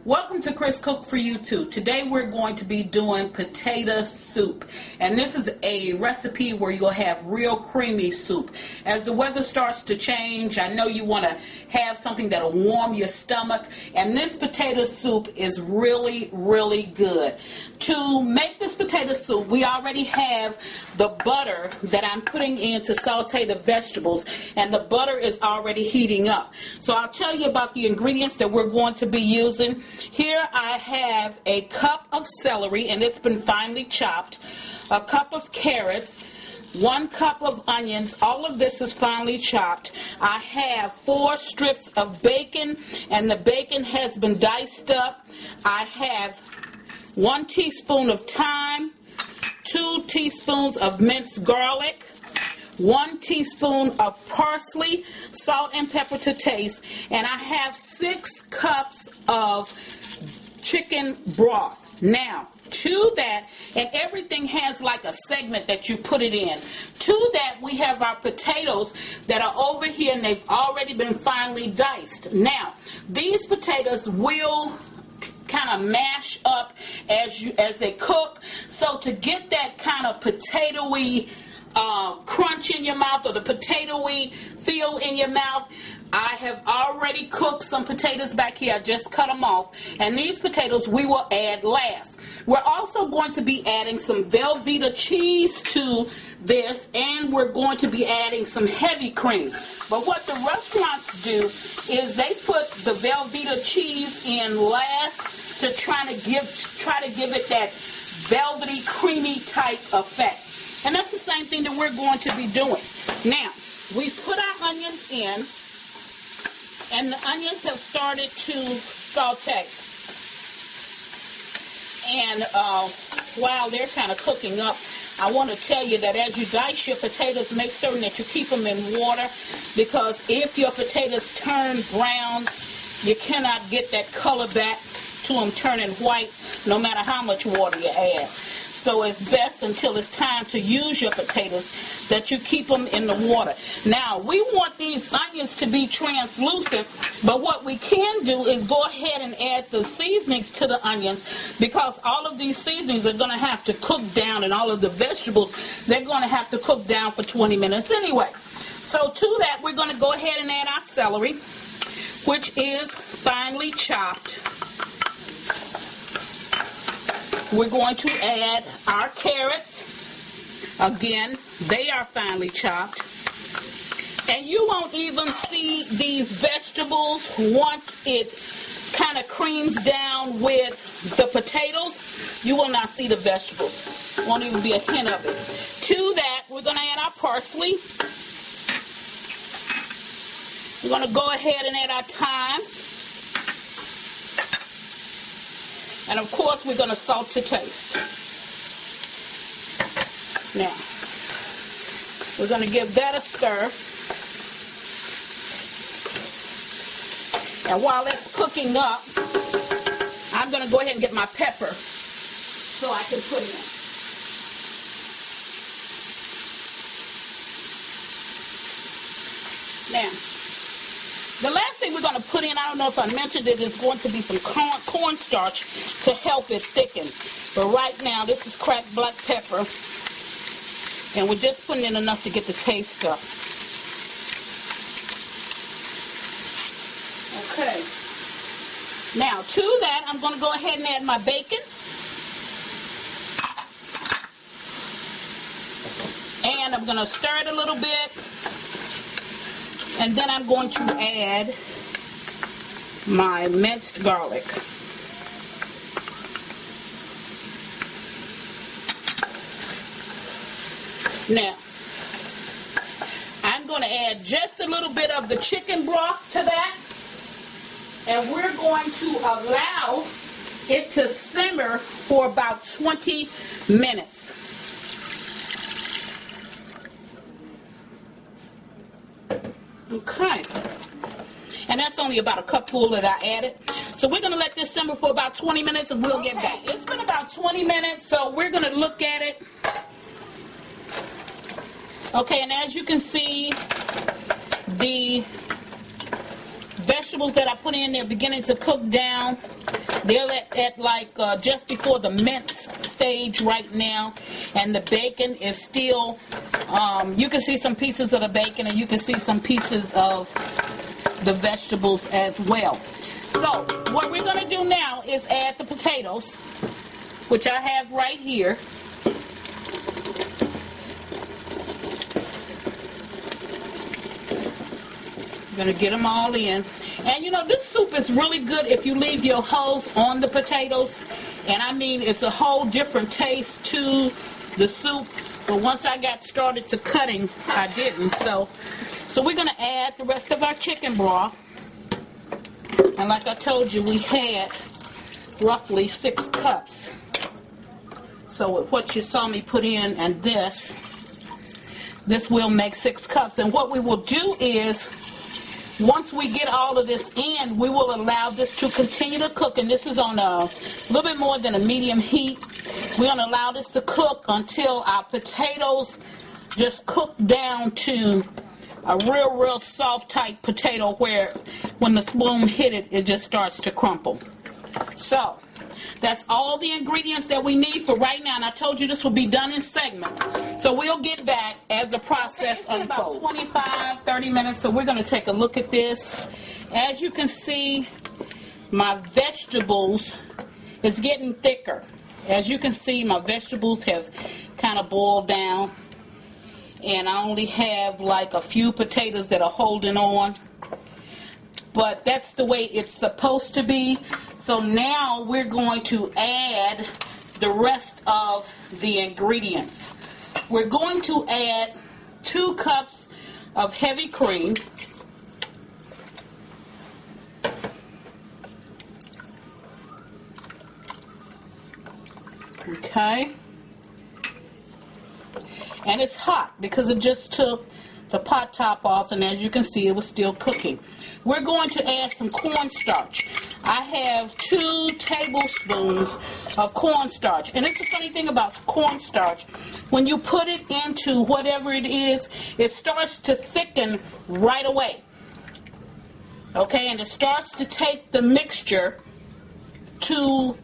Welcome to Chris Cook for You Too. Today we're going to be doing potato soup. And this is a recipe where you'll have real creamy soup. As the weather starts to change, I know you want to have something that'll warm your stomach. And this potato soup is really, really good. To make this potato soup, we already have the butter that I'm putting in to saute the vegetables. And the butter is already heating up. So I'll tell you about the ingredients that we're going to be using. Here I have a cup of celery, and it's been finely chopped, a cup of carrots, 1 cup of onions. All of this is finely chopped. I have 4 strips of bacon, and the bacon has been diced up. I have 1 teaspoon of thyme, 2 teaspoons of minced garlic, 1 teaspoon of parsley, salt and pepper to taste, and I have 6 cups of chicken broth. Now, to that, and everything has like a segment that you put it in. To that, we have our potatoes that are over here, and they've already been finely diced. Now, these potatoes will kind of mash up as they cook. So to get that kind of potatoey crunch in your mouth, or the potatoey feel in your mouth, I have already cooked some potatoes back here. I just cut them off, and these potatoes we will add last. We're also going to be adding some Velveeta cheese to this, and we're going to be adding some heavy cream. But what the restaurants do is they put the Velveeta cheese in last to try to give it that velvety, creamy type effect. And that's the same thing that we're going to be doing. Now, we put our onions in, and the onions have started to saute. And while they're kind of cooking up, I want to tell you that as you dice your potatoes, make certain that you keep them in water, because if your potatoes turn brown, you cannot get that color back to them turning white, no matter how much water you add. So it's best, until it's time to use your potatoes, that you keep them in the water. Now, we want these onions to be translucent, but what we can do is go ahead and add the seasonings to the onions, because all of these seasonings are going to have to cook down, and all of the vegetables, they're going to have to cook down for 20 minutes anyway. So to that, we're going to go ahead and add our celery, which is finely chopped. We're going to add our carrots. Again, they are finely chopped. And you won't even see these vegetables once it kind of creams down with the potatoes. You will not see the vegetables. Won't even be a hint of it. To that, we're going to add our parsley. We're going to go ahead and add our thyme. And of course, we're going to salt to taste. Now, we're going to give that a stir. And while that's cooking up, I'm going to go ahead and get my pepper so I can put in. Now, the last thing we're going to put in, I don't know if I mentioned it, is going to be some cornstarch to help it thicken. But right now, this is cracked black pepper, and we're just putting in enough to get the taste up. Okay. Now, to that, I'm going to go ahead and add my bacon. And I'm going to stir it a little bit. And then I'm going to add my minced garlic. Now, I'm going to add just a little bit of the chicken broth to that. And we're going to allow it to simmer for about 20 minutes. Okay, and that's only about a cupful that I added. So we're going to let this simmer for about 20 minutes, and we'll get back. It's been about 20 minutes, so we're going to look at it. Okay, and as you can see, the vegetables that I put in there beginning to cook down. They're at like just before the mince stage right now, and the bacon is still, you can see some pieces of the bacon and you can see some pieces of the vegetables as well. So what we're going to do now is add the potatoes, which I have right here. Going to get them all in. And you know, this soup is really good if you leave your hulls on the potatoes. And I mean, it's a whole different taste to the soup. But once I got started to cutting, I didn't. So we're going to add the rest of our chicken broth. And like I told you, we had roughly 6 cups. So what you saw me put in and this will make 6 cups. And what we will do is, once we get all of this in, we will allow this to continue to cook. And this is on a little bit more than a medium heat. We're going to allow this to cook until our potatoes just cook down to a real soft type potato where when the spoon hit it, it just starts to crumple. So that's all the ingredients that we need for right now. And I told you this will be done in segments. So we'll get back as the process unfolds. About 25, 30 minutes. So we're going to take a look at this. As you can see, my vegetables is getting thicker. As you can see, my vegetables have kind of boiled down. And I only have like a few potatoes that are holding on. But that's the way it's supposed to be. So now we're going to add the rest of the ingredients. We're going to add 2 cups of heavy cream. Okay. And it's hot because it just took the pot top off, and as you can see, it was still cooking. We're going to add some cornstarch. I have 2 tablespoons of cornstarch. And it's the funny thing about cornstarch. When you put it into whatever it is, it starts to thicken right away. Okay, and it starts to take the mixture to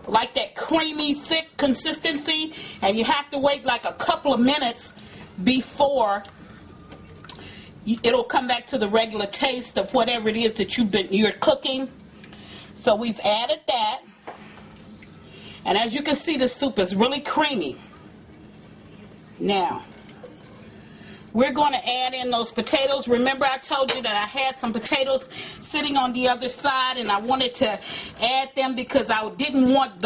like that creamy, thick consistency. And you have to wait like a couple of minutes before it'll come back to the regular taste of whatever it is that you're cooking. So we've added that. And as you can see, the soup is really creamy. Now, we're going to add in those potatoes. Remember I told you that I had some potatoes sitting on the other side, and I wanted to add them because I didn't want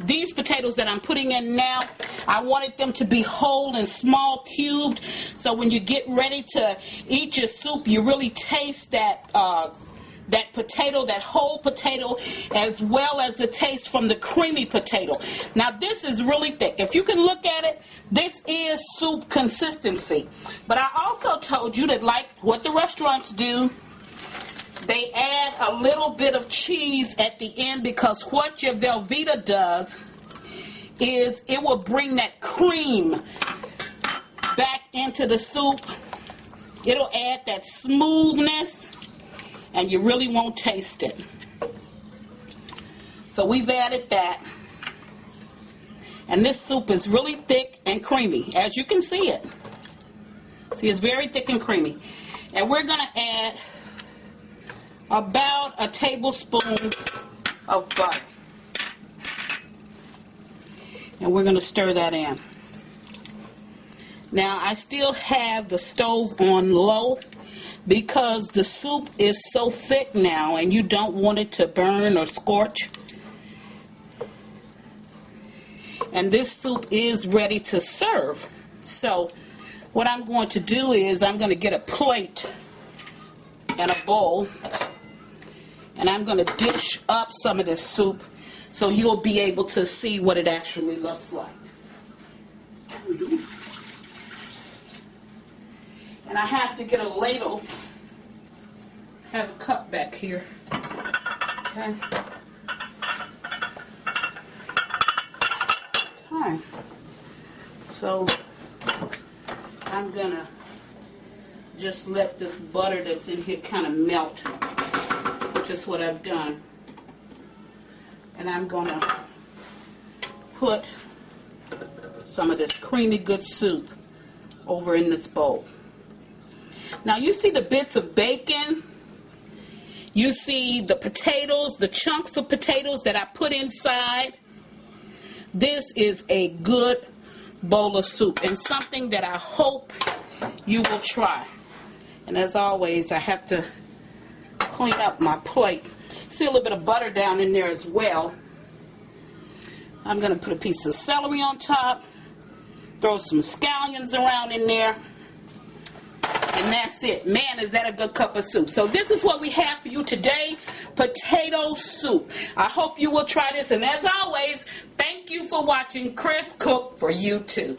these potatoes that I'm putting in now, I wanted them to be whole and small cubed. So when you get ready to eat your soup, you really taste that potato, that whole potato, as well as the taste from the creamy potato. Now this is really thick. If you can look at it, this is soup consistency. But I also told you that, like what the restaurants do, they add a little bit of cheese at the end, because what your Velveeta does is it will bring that cream back into the soup. It'll add that smoothness, and you really won't taste it. So we've added that. And this soup is really thick and creamy, as you can see it. See, it's very thick and creamy. And we're going to add about a tablespoon of butter. And we're going to stir that in. Now, I still have the stove on low, because the soup is so thick now and you don't want it to burn or scorch. And this soup is ready to serve. So what I'm going to do is I'm going to get a plate and a bowl, and I'm going to dish up some of this soup so you'll be able to see what it actually looks like. And I have to get a ladle. I have a cup back here. Okay. Okay. So I'm gonna just let this butter that's in here kind of melt, which is what I've done. And I'm gonna put some of this creamy good soup over in this bowl. Now you see the bits of bacon, you see the potatoes, the chunks of potatoes that I put inside. This is a good bowl of soup and something that I hope you will try. And as always, I have to clean up my plate. See a little bit of butter down in there as well. I'm going to put a piece of celery on top, throw some scallions around in there, and that's it. Man, is that a good cup of soup. So this is what we have for you today, potato soup. I hope you will try this, and as always, thank you for watching Chris Cook for You Too.